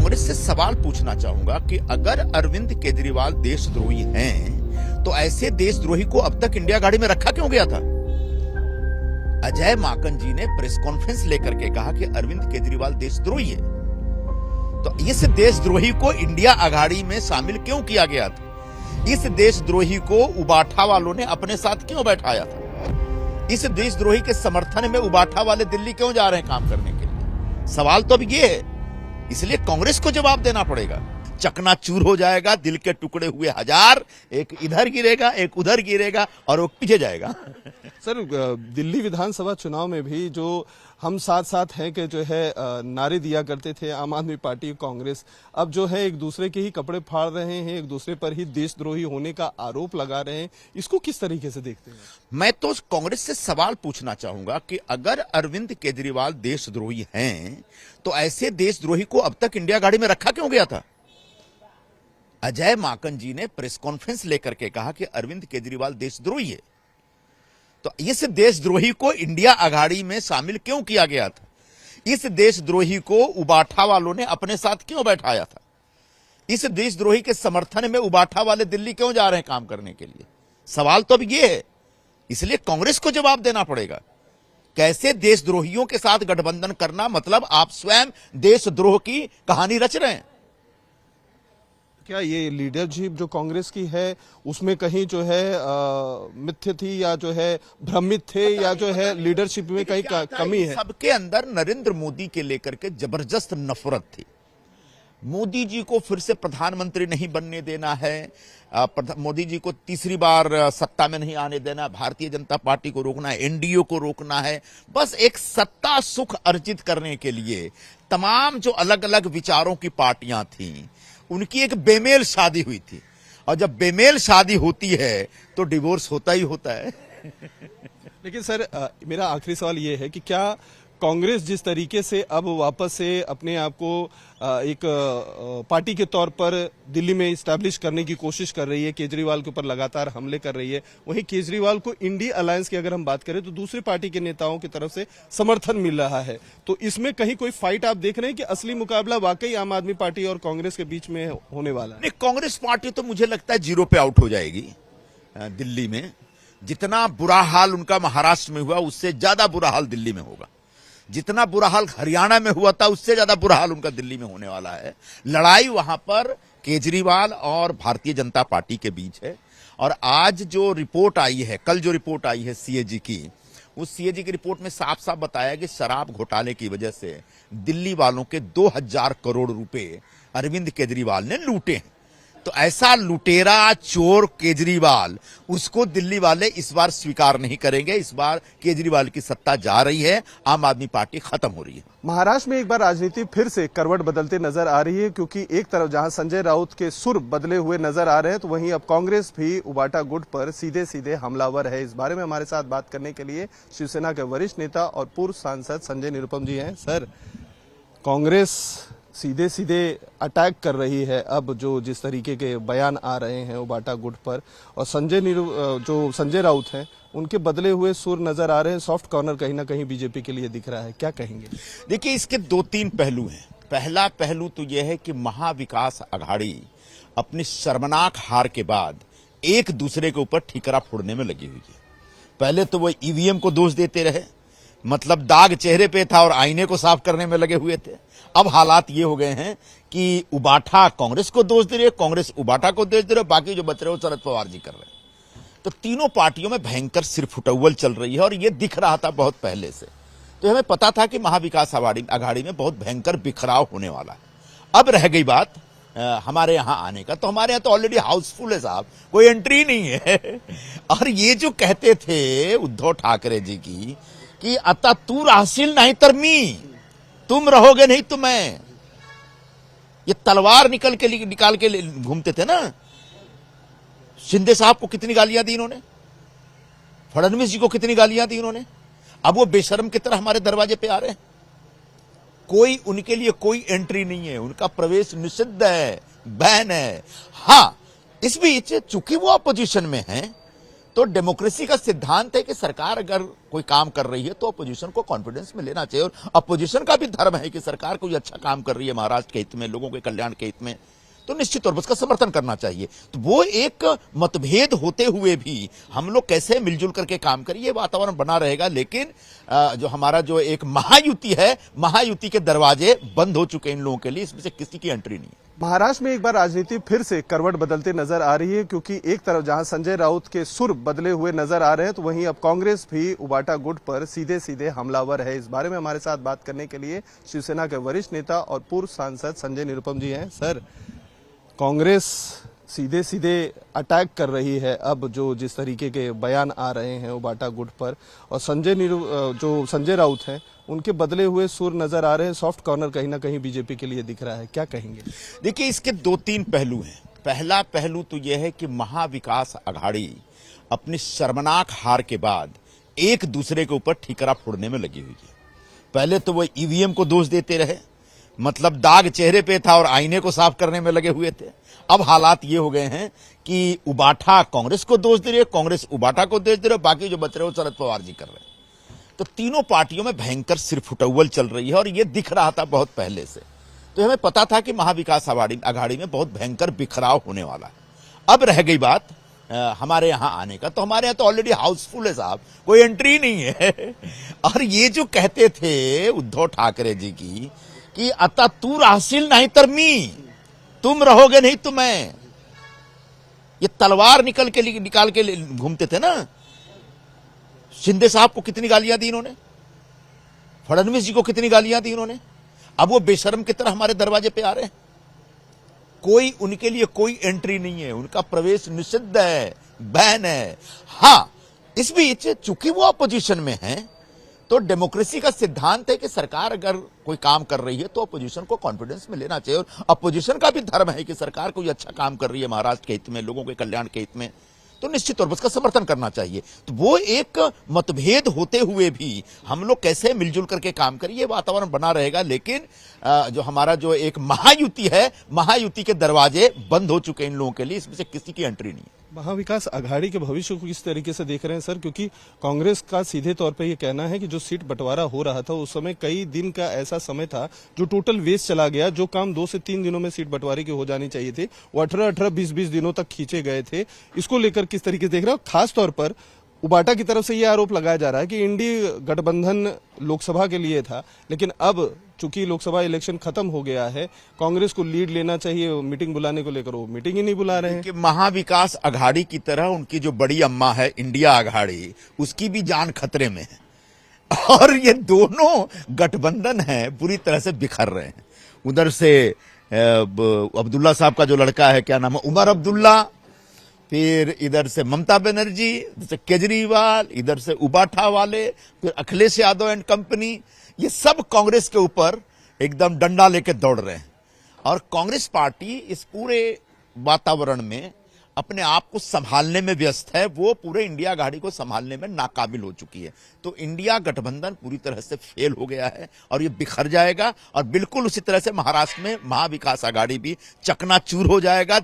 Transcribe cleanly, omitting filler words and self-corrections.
कांग्रेस से सवाल पूछना चाहूंगा कि अगर अरविंद केजरीवाल देशद्रोही हैं, तो ऐसे देशद्रोही को अब तक इंडिया गाड़ी में रखा क्यों गया था? अजय माकन जी ने प्रेस कॉन्फ्रेंस लेकर के कहा कि अरविंद केजरीवाल देशद्रोही है, तो इस देशद्रोही को इंडिया अघाड़ी में शामिल क्यों किया गया था? इस देशद्रोही को उबाठा वालों ने अपने साथ क्यों बैठाया था? इस देशद्रोही के समर्थन में उबाठा वाले दिल्ली क्यों जा रहे हैं काम करने के लिए? सवाल तो अब ये है, इसलिए कांग्रेस को जवाब देना पड़ेगा। चकनाचूर हो जाएगा, दिल के टुकड़े हुए हजार, एक इधर गिरेगा, एक उधर गिरेगा और वो पीछे जाएगा। सर, दिल्ली विधानसभा चुनाव में भी जो हम साथ साथ हैं कि जो है नारे दिया करते थे आम आदमी पार्टी कांग्रेस, अब जो है एक दूसरे के ही कपड़े फाड़ रहे हैं, एक दूसरे पर ही देशद्रोही होने का आरोप लगा रहे हैं। इसको किस तरीके से देखते हैं? मैं तो कांग्रेस से सवाल पूछना चाहूंगा कि अगर अरविंद केजरीवाल देशद्रोही हैं, तो ऐसे देशद्रोही को अब तक इंडिया गाड़ी में रखा क्यों गया था? अजय माकन जी ने प्रेस कॉन्फ्रेंस लेकर के कहा कि अरविंद केजरीवाल देशद्रोही है, तो इस देशद्रोही को इंडिया अघाड़ी में शामिल क्यों किया गया था? इस देशद्रोही को उबाठा वालों ने अपने साथ क्यों बैठाया था? इस देशद्रोही के समर्थन में उबाठा वाले दिल्ली क्यों जा रहे हैं काम करने के लिए? सवाल तो अब ये है, इसलिए कांग्रेस को जवाब देना पड़ेगा। कैसे देशद्रोहियों के साथ गठबंधन करना, मतलब आप स्वयं देशद्रोह की कहानी रच रहे हैं। क्या ये लीडरशिप जो कांग्रेस की है उसमें कहीं जो है मिथ्य थी, या जो है भ्रमित थे, या जो है लीडरशिप में कहीं कमी है? सबके अंदर नरेंद्र मोदी के लेकर के जबरदस्त नफरत थी। मोदी जी को फिर से प्रधानमंत्री नहीं बनने देना है, मोदी जी को तीसरी बार सत्ता में नहीं आने देना, भारतीय जनता पार्टी को रोकना है, एनडीए को रोकना है। बस एक सत्ता सुख अर्जित करने के लिए तमाम जो अलग अलग विचारों की पार्टियां थीं, उनकी एक बेमेल शादी हुई थी, और जब बेमेल शादी होती है तो डिवोर्स होता ही होता है। लेकिन सर, मेरा आखिरी सवाल ये है कि क्या कांग्रेस जिस तरीके से अब वापस से अपने आप को एक पार्टी के तौर पर दिल्ली में इस्टेब्लिश करने की कोशिश कर रही है, केजरीवाल के ऊपर लगातार हमले कर रही है, वहीं केजरीवाल को इंडी अलायंस की अगर हम बात करें तो दूसरी पार्टी के नेताओं की तरफ से समर्थन मिल रहा है, तो इसमें कहीं कोई फाइट आप देख रहे हैं कि असली मुकाबला वाकई आम आदमी पार्टी और कांग्रेस के बीच में होने वाला है? नहीं, कांग्रेस पार्टी तो मुझे लगता है जीरो पे आउट हो जाएगी दिल्ली में। जितना बुरा हाल उनका महाराष्ट्र में हुआ, उससे ज्यादा बुरा हाल दिल्ली में होगा। जितना बुरा हाल हरियाणा में हुआ था, उससे ज्यादा बुरा हाल उनका दिल्ली में होने वाला है। लड़ाई वहां पर केजरीवाल और भारतीय जनता पार्टी के बीच है। और आज जो रिपोर्ट आई है, कल जो रिपोर्ट आई है सीएजी की, उस सीएजी की रिपोर्ट में साफ साफ बताया कि शराब घोटाले की वजह से दिल्ली वालों के 2000 करोड़ रुपए अरविंद केजरीवाल ने लूटे हैं। तो ऐसा लुटेरा चोर केजरीवाल, उसको दिल्ली वाले इस बार स्वीकार नहीं करेंगे। इस बार केजरीवाल की सत्ता जा रही है, आम आदमी पार्टी खत्म हो रही है। महाराष्ट्र में एक बार राजनीति फिर से करवट बदलते नजर आ रही है, क्योंकि एक तरफ जहां संजय राउत के सुर बदले हुए नजर आ रहे हैं, तो वहीं अब कांग्रेस भी उबाटा गुट पर सीधे सीधे हमलावर है। इस बारे में हमारे साथ बात करने के लिए शिवसेना के वरिष्ठ नेता और पूर्व सांसद संजय निरुपम जी हैं। सर, कांग्रेस सीधे सीधे अटैक कर रही है अब जो जिस तरीके के बयान आ रहे हैं उबाटा गुट पर, और जो संजय राउत हैं उनके बदले हुए सुर नजर आ रहे हैं। सॉफ्ट कॉर्नर कहीं ना कहीं बीजेपी के लिए दिख रहा है, क्या कहेंगे? देखिए, इसके 2-3 पहलू हैं। पहला पहलू तो यह है कि महाविकास अघाड़ी अपनी शर्मनाक हार के बाद एक दूसरे के ऊपर ठीकरा फोड़ने में लगी हुई है। पहले तो वो ईवीएम को दोष देते रहे, मतलब दाग चेहरे पे था और आईने को साफ करने में लगे हुए थे। अब हालात ये हो गए हैं कि उबाठा कांग्रेस को दोष दे रहे, कांग्रेस उबाठा को दोष दे रहे, बाकी जो बच रहे हो शरद पवार जी कर रहे हैं। तो तीनों पार्टियों में भयंकर सिरफुटौल चल रही है, और ये दिख रहा था बहुत पहले से। तो हमें पता था कि महाविकास अघाड़ी में बहुत भयंकर बिखराव होने वाला है। अब रह गई बात हमारे यहां आने का, तो हमारे यहां तो ऑलरेडी हाउसफुल है साहब, कोई एंट्री नहीं है। और ये जो कहते थे उद्धव ठाकरे जी की कि आता तू राहशील नहीं तरमी, तुम रहोगे नहीं तो मैं, ये तलवार निकाल के घूमते थे ना। शिंदे साहब को कितनी गालियां दी इन्होंने, फडणवीस जी को कितनी गालियां दी इन्होंने। अब वो बेशर्म की तरह हमारे दरवाजे पे आ रहे हैं। कोई उनके लिए कोई एंट्री नहीं है, उनका प्रवेश निषिद्ध है, बैन है। हाँ, इस बीच चूंकि वो अपोजिशन में है, तो डेमोक्रेसी का सिद्धांत है कि सरकार अगर कोई काम कर रही है तो अपोजिशन को कॉन्फिडेंस में लेना चाहिए, और अपोजिशन का भी धर्म है कि सरकार कोई अच्छा काम कर रही है महाराष्ट्र के हित में, लोगों के कल्याण के हित में, तो निश्चित तौर पर उसका समर्थन करना चाहिए। तो वो एक मतभेद होते हुए भी हम लोग कैसे मिलजुल करके काम करें, ये वातावरण बना रहेगा। लेकिन जो हमारा जो एक महायुति है, महायुति के दरवाजे बंद हो चुके हैं इन लोगों के लिए, इसमें से किसी की एंट्री नहीं है। महाराष्ट्र में एक बार राजनीति फिर से करवट बदलते नजर आ रही है, क्योंकि एक तरफ जहां संजय राउत के सुर बदले हुए नजर आ रहे हैं, तो वहीं अब कांग्रेस भी उबाटा गुट पर सीधे सीधे हमलावर है। इस बारे में हमारे साथ बात करने के लिए शिवसेना के वरिष्ठ नेता और पूर्व सांसद संजय निरुपम जी हैं। सर, कांग्रेस सीधे सीधे अटैक कर रही है अब जो जिस तरीके के बयान आ रहे हैं उबाटा गुट पर, और जो संजय राउत हैं उनके बदले हुए सुर नजर आ रहे हैं। सॉफ्ट कॉर्नर कहीं ना कहीं बीजेपी के लिए दिख रहा है, क्या कहेंगे? देखिए, इसके दो तीन पहलू हैं। पहला पहलू तो यह है कि महाविकास अघाड़ी अपनी शर्मनाक हार के बाद एक दूसरे के ऊपर ठीकरा फोड़ने में लगी हुई है। पहले तो वो ईवीएम को दोष देते रहे, मतलब दाग चेहरे पे था और आईने को साफ करने में लगे हुए थे। अब हालात ये हो गए हैं कि उबाठा कांग्रेस को दोष दे रही है, कांग्रेस उबाठा को दोष दे रही है, बाकी जो बच रहे हो शरद पवार जी कर रहे हैं। तो तीनों पार्टियों में भयंकर सिरफुटौल चल रही है, और ये दिख रहा था बहुत पहले से। तो हमें पता था कि महाविकास अघाड़ी में बहुत भयंकर बिखराव होने वाला है। अब रह गई बात हमारे यहां आने का, तो हमारे यहां तो ऑलरेडी हाउसफुल है साहब, कोई एंट्री नहीं है। और ये जो कहते थे उद्धव ठाकरे जी की कि आता तू राहशील नहीं तर मी, तुम रहोगे नहीं तो मैं, ये तलवार निकाल के घूमते थे ना। शिंदे साहब को कितनी गालियां दी इन्होंने, फडणवीस जी को कितनी गालियां दी इन्होंने। अब वो बेशर्म की तरह हमारे दरवाजे पे आ रहे हैं। कोई उनके लिए कोई एंट्री नहीं है, उनका प्रवेश निषिद्ध है, बैन है। हां, इस बीच चूंकि वो अपोजिशन में है, तो डेमोक्रेसी का सिद्धांत है कि सरकार अगर कोई काम कर रही है तो अपोजिशन को कॉन्फिडेंस में लेना चाहिए, और अपोजिशन का भी धर्म है कि सरकार कोई अच्छा काम कर रही है महाराष्ट्र के हित में, लोगों के कल्याण के हित में, तो निश्चित तौर पर उसका समर्थन करना चाहिए। तो वो एक मतभेद होते हुए भी हम लोग कैसे मिलजुल करके काम करें, ये वातावरण बना रहेगा। लेकिन जो हमारा जो एक महायुति है, महायुति के दरवाजे बंद हो चुके हैं इन लोगों के लिए, इसमें से किसी की एंट्री नहीं है। महाविकास अघाड़ी के भविष्य को किस तरीके से देख रहे हैं सर? क्योंकि कांग्रेस का सीधे तौर पर यह कहना है कि जो सीट बंटवारा हो रहा था उस समय कई दिन का ऐसा समय था जो टोटल वेस्ट चला गया। जो काम 2 से 3 दिनों में सीट बंटवारे की हो जानी चाहिए थी, वो 18-18, 20-20 दिनों तक खींचे गए थे। इसको लेकर किस तरीके से देख रहे हो? खास तौर पर उबाटा की तरफ से यह आरोप लगाया जा रहा है कि इंडी गठबंधन लोकसभा के लिए था, लेकिन अब चूंकि लोकसभा इलेक्शन खत्म हो गया है, कांग्रेस को लीड लेना चाहिए, मीटिंग बुलाने को लेकर वो मीटिंग ही नहीं बुला रहे हैं। कि महाविकास अघाड़ी की तरह उनकी जो बड़ी अम्मा है इंडिया अघाड़ी, उसकी भी जान खतरे में है, और ये दोनों गठबंधन है पूरी तरह से बिखर रहे हैं। उधर से अब्दुल्ला साहब का जो लड़का है, क्या नाम है, उमर अब्दुल्ला, फिर इधर से ममता बनर्जी, इधर से केजरीवाल, इधर से उबाठा वाले, फिर अखिलेश यादव एंड कंपनी, ये सब कांग्रेस के ऊपर एकदम डंडा लेके दौड़ रहे हैं। और कांग्रेस पार्टी इस पूरे वातावरण में अपने आप को संभालने में व्यस्त है, वो पूरे इंडिया अघाड़ी को संभालने में नाकाबिल हो चुकी है। तो इंडिया गठबंधन पूरी तरह से फेल हो गया है और ये बिखर जाएगा, और बिल्कुल उसी तरह से महाराष्ट्र में महाविकास अघाड़ी भी चकनाचूर हो जाएगा।